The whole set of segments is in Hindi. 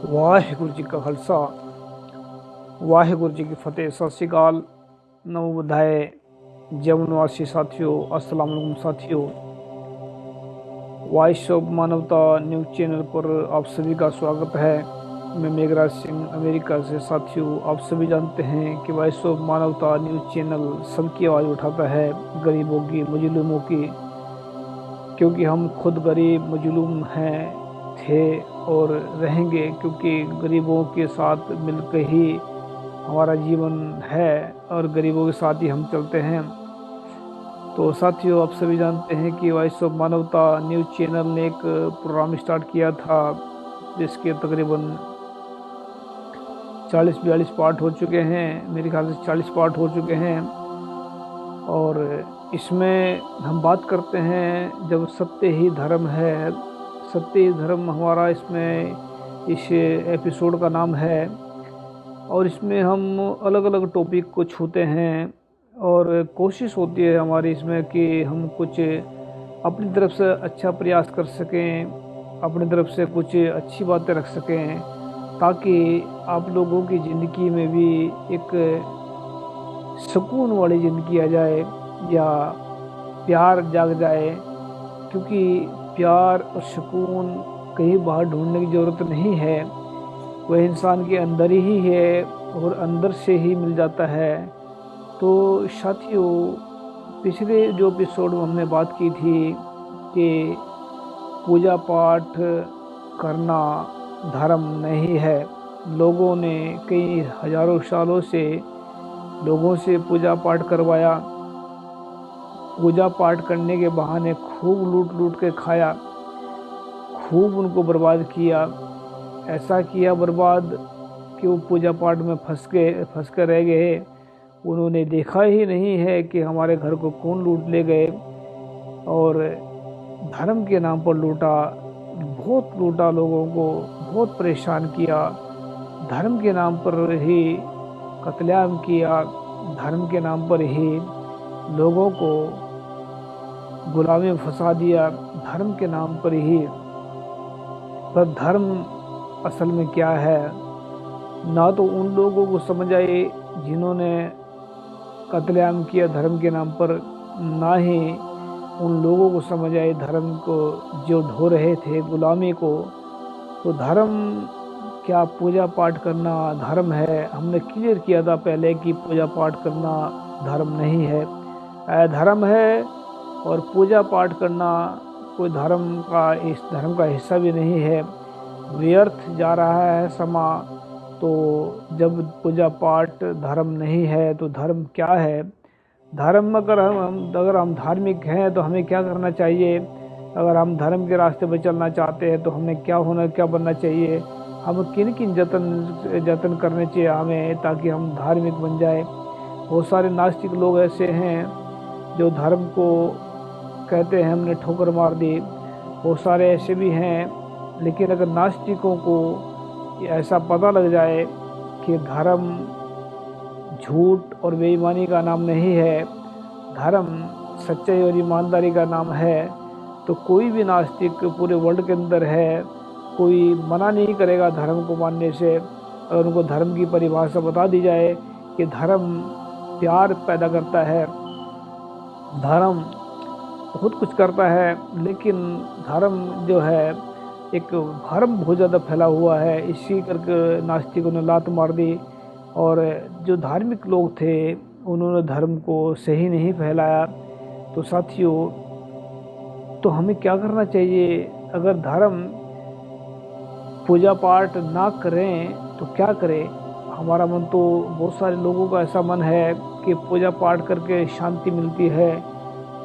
ਵਾਹਿਗੁਰੂ ਜੀ ਕਾ ਖਾਲਸਾ ਵਾਹਿਗੁਰੂ ਜੀ ਕੀ ਫਤਿਹ। ਸਤਿ ਸ਼੍ਰੀ ਅਕਾਲ। नमो बुद्धाय। जमुनवासी साथियों, अस्सलाम वालेकुम साथियों। वॉइस ऑफ मानवता न्यूज़ चैनल पर आप सभी का स्वागत है। मैं मेघराज सिंह अमेरिका से। साथियों, आप सभी जानते हैं कि वॉइस ऑफ मानवता न्यूज़ चैनल सबकी आवाज़ उठाता है, गरीबों की, मजलूमों की, क्योंकि हम खुद गरीब मजलूम हैं, थे और रहेंगे, क्योंकि गरीबों के साथ मिलकर ही हमारा जीवन है और गरीबों के साथ ही हम चलते हैं। तो साथियों, आप सभी जानते हैं कि वॉइस ऑफ मानवता न्यूज़ चैनल ने एक प्रोग्राम स्टार्ट किया था, जिसके तकरीबन 40-42 पार्ट हो चुके हैं। मेरे ख्याल से 40 पार्ट हो चुके हैं। और इसमें हम बात करते हैं जब सत्य ही धर्म है। सत्य ही धर्म हमारा इसमें इस एपिसोड का नाम है। और इसमें हम अलग अलग टॉपिक को छूते हैं और कोशिश होती है हमारी इसमें कि हम कुछ अपनी तरफ से अच्छा प्रयास कर सकें, अपनी तरफ से कुछ अच्छी बातें रख सकें, ताकि आप लोगों की ज़िंदगी में भी एक सुकून वाली ज़िंदगी आ जाए या प्यार जाग जाए। क्योंकि प्यार और सुकून कहीं बाहर ढूंढने की ज़रूरत नहीं है, वह इंसान के अंदर ही है और अंदर से ही मिल जाता है। तो साथियों, पिछले जो एपिसोड में हमने बात की थी कि पूजा पाठ करना धर्म नहीं है। लोगों ने कई हजारों सालों से लोगों से पूजा पाठ करवाया, पूजा पाठ करने के बहाने खूब लूट लूट के खाया, खूब उनको बर्बाद किया। ऐसा किया बर्बाद कि वो पूजा पाठ में फंस कर रह गए। उन्होंने देखा ही नहीं है कि हमारे घर को कौन लूट ले गए। और धर्म के नाम पर लूटा, बहुत लूटा, लोगों को बहुत परेशान किया। धर्म के नाम पर ही कत्लेआम किया, धर्म के नाम पर ही लोगों को गुलामी में फंसा दिया, धर्म के नाम पर ही। पर धर्म असल में क्या है, ना तो उन लोगों को समझ आए जिन्होंने कत्लेआम किया धर्म के नाम पर, ना ही उन लोगों को समझ आए धर्म को जो ढो रहे थे, गुलामी को। तो धर्म क्या, पूजा पाठ करना धर्म है? हमने क्लियर किया था पहले कि पूजा पाठ करना धर्म नहीं है, अधर्म है। और पूजा पाठ करना कोई इस धर्म का हिस्सा भी नहीं है। व्यर्थ जा रहा है समा। तो जब पूजा पाठ धर्म नहीं है तो धर्म क्या है? धर्म अगर हम धार्मिक हैं तो हमें क्या करना चाहिए? अगर हम धर्म के रास्ते पर चलना चाहते हैं तो हमें क्या बनना चाहिए? हम किन किन जतन करने चाहिए हमें, ताकि हम धार्मिक बन जाए? बहुत सारे नास्तिक लोग ऐसे हैं जो धर्म को कहते हैं हमने ठोकर मार दी। बहुत सारे ऐसे भी हैं। लेकिन अगर नास्तिकों को ऐसा पता लग जाए कि धर्म झूठ और बेईमानी का नाम नहीं है, धर्म सच्चाई और ईमानदारी का नाम है, तो कोई भी नास्तिक पूरे वर्ल्ड के अंदर है, कोई मना नहीं करेगा धर्म को मानने से। अगर उनको धर्म की परिभाषा बता दी जाए कि धर्म प्यार पैदा करता है, धर्म बहुत कुछ करता है, लेकिन धर्म जो है एक भरम बहुत ज़्यादा फैला हुआ है, इसी करके नास्तिकों ने लात मार दी। और जो धार्मिक लोग थे उन्होंने धर्म को सही नहीं फैलाया। तो साथियों, तो हमें क्या करना चाहिए? अगर धर्म पूजा पाठ ना करें तो क्या करें? हमारा मन तो, बहुत सारे लोगों का ऐसा मन है कि पूजा पाठ करके शांति मिलती है।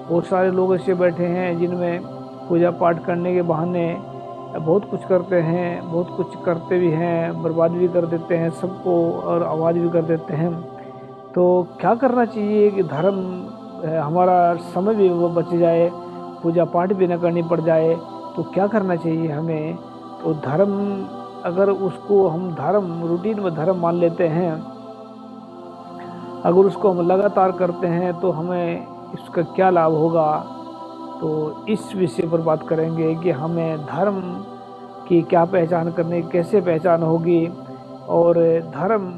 बहुत सारे लोग ऐसे बैठे हैं जिनमें पूजा पाठ करने के बहाने बहुत कुछ करते हैं, बहुत कुछ करते भी हैं, बर्बाद भी कर देते हैं सबको और आवाज़ भी कर देते हैं। तो क्या करना चाहिए कि धर्म हमारा समय भी वो बच जाए, पूजा पाठ भी न करनी पड़ जाए? तो क्या करना चाहिए हमें? तो धर्म, अगर उसको हम धर्म रूटीन में धर्म मान लेते हैं, अगर उसको हम लगातार करते हैं तो हमें इसका क्या लाभ होगा? तो इस विषय पर बात करेंगे कि हमें धर्म कि क्या पहचान करने, कैसे पहचान होगी, और धर्म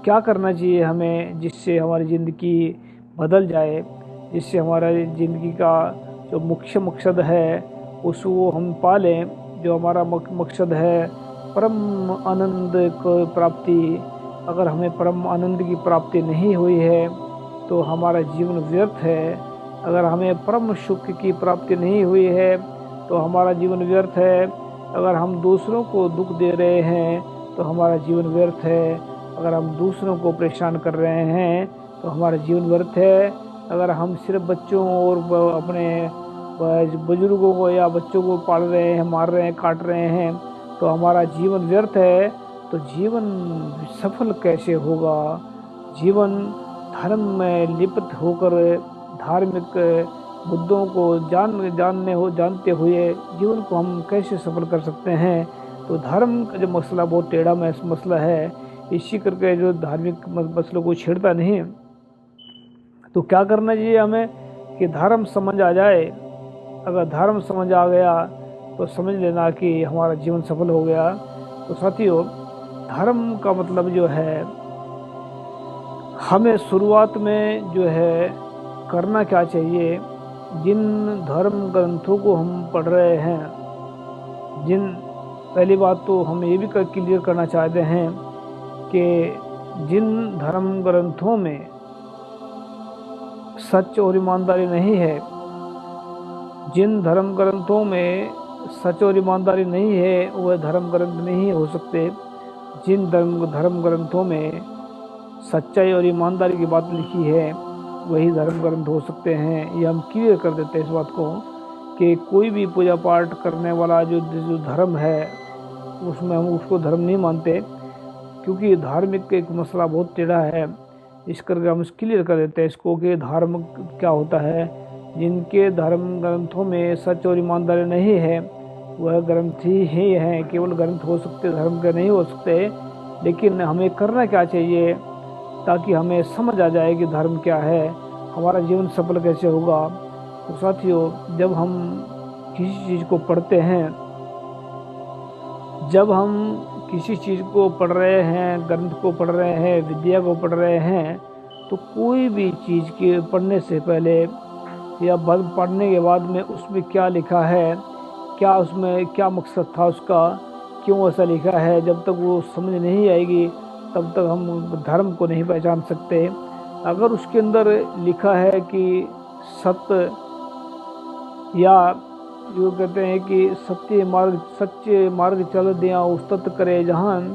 क्या करना चाहिए हमें जिससे हमारी ज़िंदगी बदल जाए, जिससे हमारा ज़िंदगी का जो मुख्य मकसद है उसको हम पालें। जो हमारा मकसद है परम आनंद को प्राप्ति, अगर हमें परम आनंद की प्राप्ति नहीं हुई है तो हमारा जीवन व्यर्थ है। अगर हमें परम सुख की प्राप्ति नहीं हुई है तो हमारा जीवन व्यर्थ है। अगर हम दूसरों को दुख दे रहे हैं तो हमारा जीवन व्यर्थ है। अगर हम दूसरों को परेशान कर रहे हैं तो हमारा जीवन व्यर्थ है। अगर हम सिर्फ बच्चों और अपने बुजुर्गों को या बच्चों को पाल रहे हैं, मार रहे हैं, काट रहे हैं तो हमारा जीवन व्यर्थ है। तो जीवन सफल कैसे होगा? जीवन धर्म में लिप्त होकर धार्मिक मुद्दों को जानते हुए जीवन को हम कैसे सफल कर सकते हैं? तो धर्म का जो मसला बहुत टेढ़ा मसला है, इसी करके जो धार्मिक मसलों को छेड़ता नहीं। तो क्या करना चाहिए हमें कि धर्म समझ आ जाए। अगर धर्म समझ आ गया तो समझ लेना कि हमारा जीवन सफल हो गया। तो साथियों, धर्म का मतलब जो है, हमें शुरुआत में जो है करना क्या चाहिए, जिन धर्म ग्रंथों को हम पढ़ रहे हैं, पहली बात तो हम ये भी क्लियर करना चाहते हैं कि जिन धर्म ग्रंथों में सच और ईमानदारी नहीं है, जिन धर्म ग्रंथों में सच और ईमानदारी नहीं है वह धर्म ग्रंथ नहीं हो सकते। जिन धर्म ग्रंथों में सच्चाई और ईमानदारी की बात लिखी है वही धर्म ग्रंथ हो सकते हैं। ये हम क्लियर कर देते हैं इस बात को कि कोई भी पूजा पाठ करने वाला जो धर्म है उसमें हम उसको धर्म नहीं मानते, क्योंकि धार्मिक एक मसला बहुत टेढ़ा है। इस करके हम क्लियर कर देते हैं इसको कि धर्म क्या होता है। जिनके धर्म ग्रंथों में सच और ईमानदारी नहीं है वह ग्रंथ ही हैं, केवल ग्रंथ हो सकते, धर्म के नहीं हो सकते। लेकिन हमें करना क्या चाहिए ताकि हमें समझ आ जाए कि धर्म क्या है, हमारा जीवन सफल कैसे होगा। तो साथियों, जब हम किसी चीज़ को पढ़ते हैं, जब हम किसी चीज़ को पढ़ रहे हैं, ग्रंथ को पढ़ रहे हैं, विद्या को पढ़ रहे हैं, तो कोई भी चीज़ के पढ़ने से पहले या पढ़ने के बाद में उसमें क्या लिखा है, क्या उसमें क्या मकसद था उसका, क्यों ऐसा लिखा है, जब तक वो समझ नहीं आएगी तब तक हम धर्म को नहीं पहचान सकते। अगर उसके अंदर लिखा है कि सत्य, या जो कहते हैं कि सच्चे मार्ग चल दिया उस्तत करे जहान,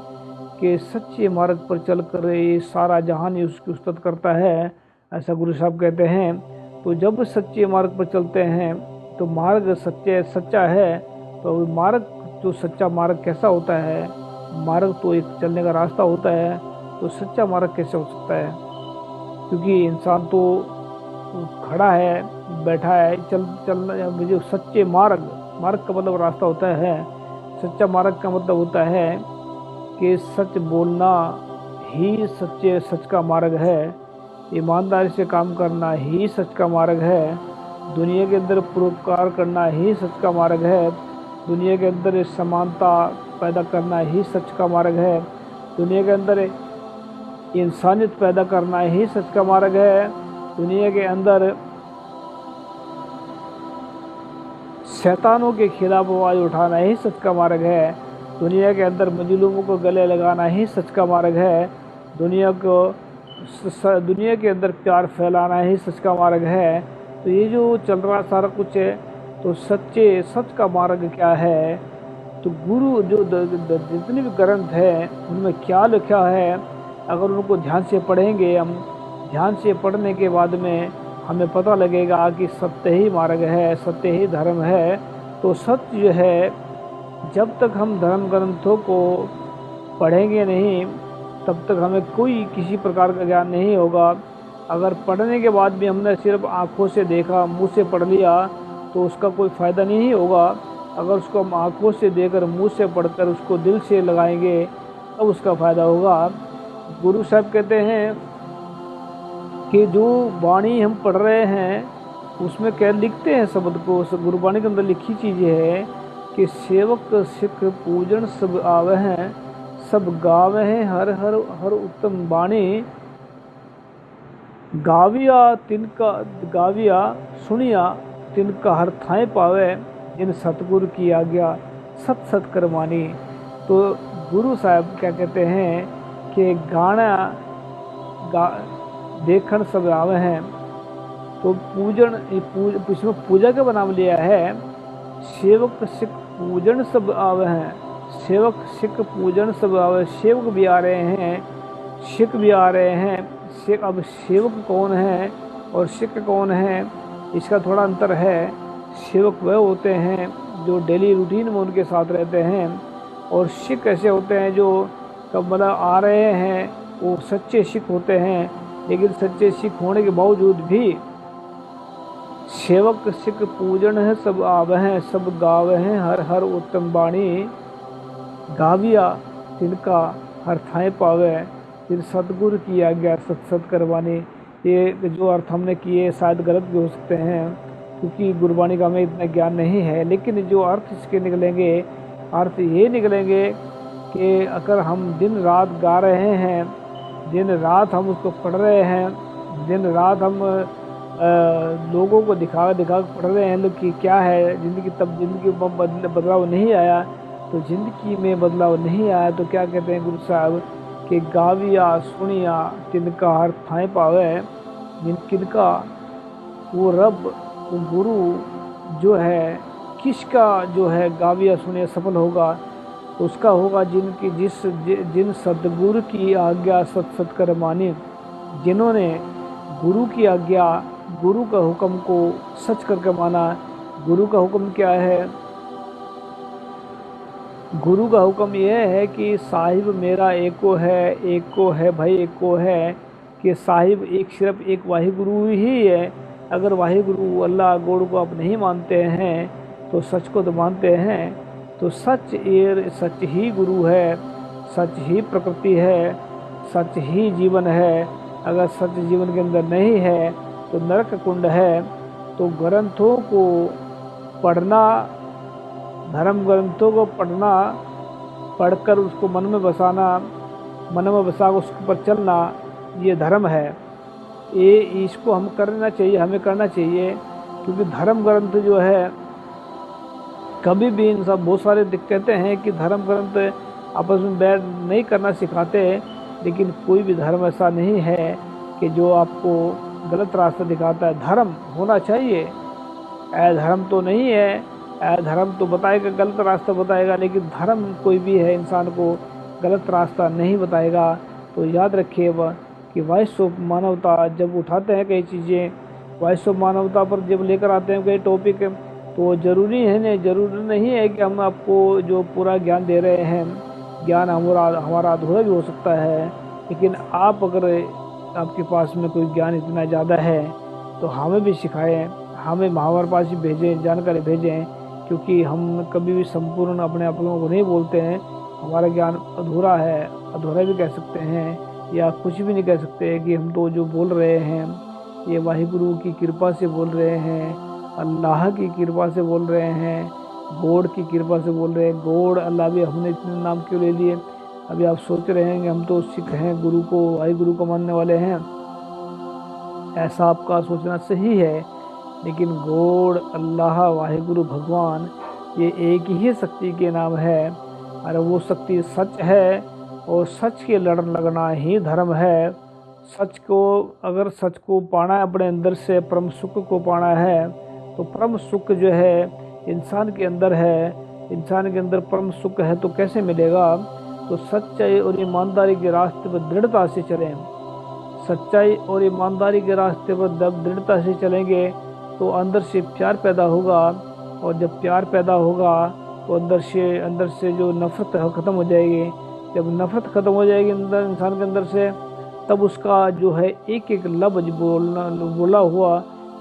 के सच्चे मार्ग पर चल कर ये सारा जहान ही उसकी उस्तत करता है, ऐसा गुरु साहब कहते हैं। तो जब सच्चे मार्ग पर चलते हैं तो मार्ग सच्चा है। तो मार्ग, जो सच्चा मार्ग कैसा होता है, मार्ग तो एक चलने का रास्ता होता है, तो सच्चा मार्ग कैसे हो सकता है? क्योंकि इंसान तो खड़ा है, बैठा है, चल जो सच्चे मार्ग का मतलब रास्ता होता है। सच्चा मार्ग का मतलब होता है कि सच बोलना ही सच का मार्ग है, ईमानदारी से काम करना ही सच का मार्ग है, दुनिया के अंदर परोपकार करना ही सच का मार्ग है, दुनिया के अंदर समानता पैदा करना ही सच का मार्ग है, दुनिया के अंदर इंसानियत पैदा करना ही सच का मार्ग है, दुनिया के अंदर शैतानों के खिलाफ आवाज़ उठाना ही सच का मार्ग है, दुनिया के अंदर मजलूमों को गले लगाना ही सच का मार्ग है, दुनिया के अंदर प्यार फैलाना ही सच का मार्ग है। तो ये जो चल रहा सारा कुछ है, तो सच का मार्ग क्या है? तो गुरु जो जितने भी ग्रंथ हैं उनमें क्या लिखा है, अगर उनको ध्यान से पढ़ेंगे हम, ध्यान से पढ़ने के बाद में हमें पता लगेगा कि सत्य ही मार्ग है, सत्य ही धर्म है। तो सत्य जो है, जब तक हम धर्म ग्रंथों को पढ़ेंगे नहीं तब तक हमें कोई किसी प्रकार का ज्ञान नहीं होगा। अगर पढ़ने के बाद भी हमने सिर्फ आँखों से देखा, मुंह से पढ़ लिया, तो उसका कोई फ़ायदा नहीं होगा। अगर उसको हम आँखों से देखकर, मुंह से पढ़कर उसको दिल से लगाएंगे तब उसका फ़ायदा होगा। गुरु साहब कहते हैं कि जो वाणी हम पढ़ रहे हैं उसमें क्या लिखते हैं शब्द को, गुरुबाणी के अंदर लिखी चीज़ है कि सेवक सिख पूजन सब आवे हैं, सब गावे हैं हर हर हर उत्तम बाणी। गाविया सुनिया तिनका हर थाए पावे, जिन सतगुरु की आज्ञा सत सत कर मानी। तो गुरु साहब क्या कहते हैं कि गाना देखन सब आवे हैं। तो इसमें पूजा का नाम लिया है, सेवक सिख पूजन सब आवे हैं। सेवक सिख पूजन सब आवे, सेवक भी आ रहे हैं, सिख भी आ रहे हैं। अब सेवक कौन है और सिख कौन है, इसका थोड़ा अंतर है। सेवक वह होते हैं जो डेली रूटीन में उनके साथ रहते हैं, और सिख ऐसे होते हैं जो कब मतलब आ रहे हैं, वो सच्चे सिख होते हैं। लेकिन सच्चे सिख होने के बावजूद भी सेवक सिख पूजन है सब आवे हैं, सब गावे हैं हर हर उत्तम बाणी। गाविया तिनका हर थाए पावे, फिर सतगुरु की आज्ञा सत सत करवानी। ये जो अर्थ हमने किए शायद गलत भी हो सकते हैं, क्योंकि गुरबाणी का हमें इतना ज्ञान नहीं है। लेकिन जो अर्थ इसके निकलेंगे, अर्थ ये निकलेंगे कि अगर हम दिन रात गा रहे हैं, दिन रात हम उसको पढ़ रहे हैं, दिन रात हम लोगों को दिखा दिखा पढ़ रहे हैं लोग कि क्या है ज़िंदगी, तब ज़िंदगी में बदलाव नहीं आया। तो ज़िंदगी में बदलाव नहीं आया तो क्या कहते हैं गुरु साहब कि गाविया सुनिया तिनका हर थाए पावे। किनका, वो रब, वो गुरु जो है, किसका जो है गाविया सुनिया सफल होगा, उसका होगा जिन सदगुरु की आज्ञा सत सत कर मानी। जिन्होंने गुरु की आज्ञा, गुरु का हुक्म को सच करके माना। गुरु का हुक्म क्या है? गुरु का हुक्म यह है कि साहिब मेरा एको है भाई एको है, कि साहिब एक सिर्फ एक वाहिगुरु ही है। अगर वाहिगुरु अल्लाह गॉड को आप नहीं मानते हैं तो सच को तो मानते हैं। तो सच ही गुरु है, सच ही प्रकृति है, सच ही जीवन है। अगर सच जीवन के अंदर नहीं है तो नरक कुंड है। तो ग्रंथों को पढ़ना, धर्म ग्रंथों को पढ़ना, पढ़कर उसको मन में बसाना, मन में बसा उसके ऊपर चलना, ये धर्म है। ये इसको हमें करना चाहिए, क्योंकि धर्म ग्रंथ जो है कभी भी इन सब बहुत सारे कहते हैं कि धर्म ग्रंथ आपस में बैठ नहीं करना सिखाते, लेकिन कोई भी धर्म ऐसा नहीं है कि जो आपको गलत रास्ता दिखाता है। धर्म होना चाहिए, धर्म तो नहीं है, धर्म तो बताएगा, गलत रास्ता बताएगा, लेकिन धर्म कोई भी है इंसान को गलत रास्ता नहीं बताएगा। तो याद रखिए कि वॉइस ऑफ मानवता जब उठाते हैं कई चीज़ें, वॉइस ऑफ मानवता पर जब लेकर आते हैं कई टॉपिक, तो जरूरी नहीं है कि हम आपको जो पूरा ज्ञान दे रहे हैं, ज्ञान हमारा अधूरा भी हो सकता है। लेकिन आप अगर आपके पास में कोई ज्ञान इतना ज़्यादा है तो हमें भी सिखाएं, हमें हमारे पास ही भेजें, जानकारी भेजें, क्योंकि हम कभी भी संपूर्ण अपने आप लोगों को नहीं बोलते हैं। हमारा ज्ञान अधूरा है, अधूरा भी कह सकते हैं, या कुछ भी नहीं कह सकते कि हम तो जो बोल रहे हैं ये वाहिगुरु की कृपा से बोल रहे हैं, अल्लाह की कृपा से बोल रहे हैं, गॉड की कृपा से बोल रहे हैं। गॉड, अल्लाह भी हमने इतने नाम क्यों ले लिए? अभी आप सोच रहे हैं कि हम तो सिख हैं, गुरु को, वाहिगुरु को मानने वाले हैं। ऐसा आपका सोचना सही है, लेकिन गॉड, अल्लाह, वाहिगुरु, भगवान, ये एक ही शक्ति के नाम है। और वो शक्ति सच है, और सच के लड़ लगना ही धर्म है। अगर सच को पाना है, अपने अंदर से परम सुख को पाना है, तो परम सुख जो है इंसान के अंदर है। इंसान के अंदर परम सुख है तो कैसे मिलेगा? तो सच्चाई और ईमानदारी के रास्ते पर दृढ़ता से चलें। सच्चाई और ईमानदारी के रास्ते पर जब दृढ़ता से चलेंगे तो अंदर से प्यार पैदा होगा, और जब प्यार पैदा होगा तो अंदर से जो नफरत है ख़त्म हो जाएगी। जब नफरत ख़त्म हो जाएगी इंसान के अंदर से, तब उसका जो है एक एक लफ्ज़ बोला हुआ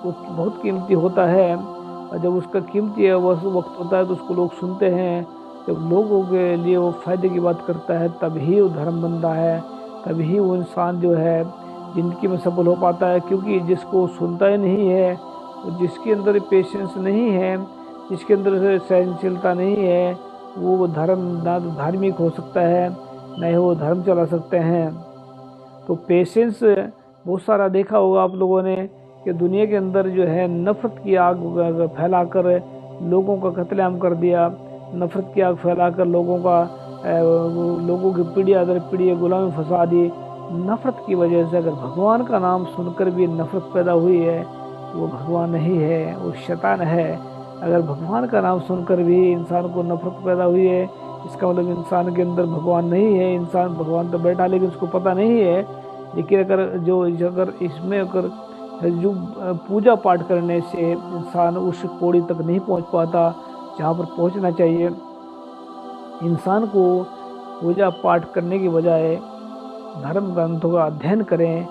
वो बहुत कीमती होता है। और जब उसका कीमती वक्त होता है तो उसको लोग सुनते हैं। जब लोगों के लिए वो फ़ायदे की बात करता है, तभी वो धर्म बनता है, तभी वो इंसान जो है ज़िंदगी में सफल हो पाता है। क्योंकि जिसको सुनता ही नहीं है, जिसके अंदर पेशेंस नहीं है, जिसके अंदर से सहनशीलता नहीं है वो धर्म ना तो धार्मिक हो सकता है, न ही वो धर्म चला सकते हैं। तो पेशेंस बहुत सारा देखा होगा आप लोगों ने कि दुनिया के अंदर जो है नफरत की आग फैलाकर लोगों का कत्लेआम कर दिया, नफरत की आग फैलाकर लोगों की पीढ़ी दर पीढ़ी गुलामी फंसा दी। नफरत की वजह से अगर भगवान का नाम सुनकर भी नफरत पैदा हुई है तो वो भगवान नहीं है, वो शैतान है। अगर भगवान का नाम सुनकर भी इंसान को नफरत पैदा हुई है, इसका मतलब इंसान के अंदर भगवान नहीं है। इंसान भगवान तो बैठा लेकिन उसको पता नहीं है। लेकिन अगर इसमें अगर जो पूजा पाठ करने से इंसान उस पौड़ी तक नहीं पहुंच पाता जहाँ पर पहुंचना चाहिए। इंसान को पूजा पाठ करने की बजाय धर्म ग्रंथों का अध्ययन करें,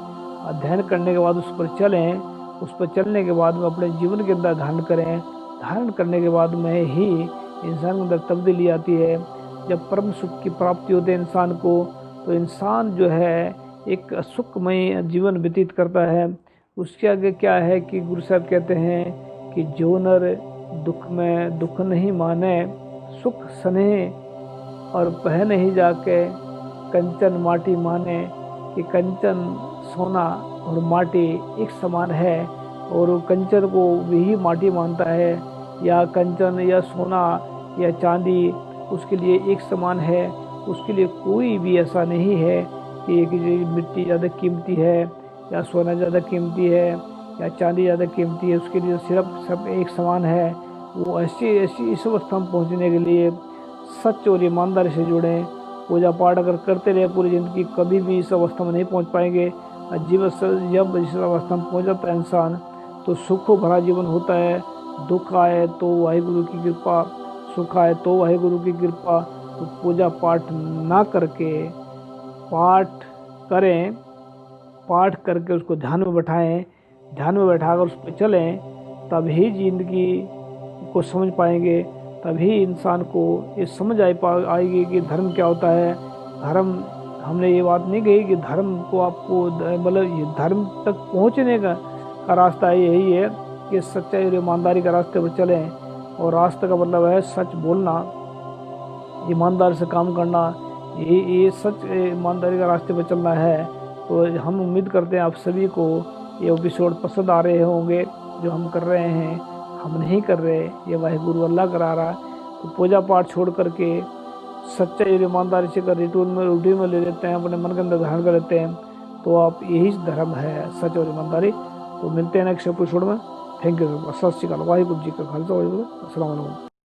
अध्ययन करने के बाद उस पर चलें, उस पर चलने के बाद में अपने जीवन के अंदर धारण करें। धारण करने के बाद में ही इंसान के अंदर तब्दीली आती है। जब परम सुख की प्राप्ति होती है इंसान को, तो इंसान जो है एक सुखमय जीवन व्यतीत करता है। उसके आगे क्या है कि गुरु साहब कहते हैं कि जो नर दुख में दुख नहीं माने, सुख स्नेह और पह नहीं जाके कंचन माटी माने, कि कंचन सोना और माटी एक समान है और कंचन को वही माटी मानता है, या कंचन या सोना या चांदी उसके लिए एक समान है। उसके लिए कोई भी ऐसा नहीं है कि मिट्टी ज़्यादा कीमती है या सोना ज़्यादा कीमती है या चांदी ज़्यादा कीमती है, उसके लिए सिर्फ सब एक समान है। वो ऐसी इस अवस्था में पहुँचने के लिए सच और ईमानदारी से जुड़ें। पूजा पाठ अगर करते रहे पूरी ज़िंदगी, कभी भी इस अवस्था में नहीं पहुंच पाएंगे। जब इस अवस्था में पहुंच जाता है इंसान तो सुखों भरा जीवन होता है। दुख आए तो वाहिगुरु की कृपा, सुख आए तो वाहिगुरु की कृपा। तो पूजा पाठ ना करके पाठ करें, पाठ करके उसको ध्यान में बैठाएं, ध्यान में बैठाकर उस पर चलें, तभी ज़िंदगी को समझ पाएंगे। तभी इंसान को ये समझ आएगी कि धर्म क्या होता है। धर्म, हमने ये बात नहीं कही कि धर्म को आपको मतलब ये धर्म तक पहुंचने का रास्ता यही है कि सच्चाई और ईमानदारी का रास्ते पर चलें। और रास्ते का मतलब है सच बोलना, ईमानदार से काम करना, ये सच ईमानदारी का रास्ते पर चलना है। तो हम उम्मीद करते हैं आप सभी को ये एपिसोड पसंद आ रहे होंगे। जो हम कर रहे हैं हम नहीं कर रहे, ये वाहिगुरु अल्लाह करा रहा है। तो पूजा पाठ छोड़ करके सच्चाई और ईमानदारी से अगर रूटीन में ले लेते हैं, अपने मन के अंदर धारण कर लेते हैं, तो आप यही धर्म है, सच और ईमानदारी। तो मिलते हैं नेक्स्ट एपिसोड में। Thank you. सत श्री अकाल। वाहिगुरु जी का खालसा, वाहिगुरु अस्सलाम वालेकुम।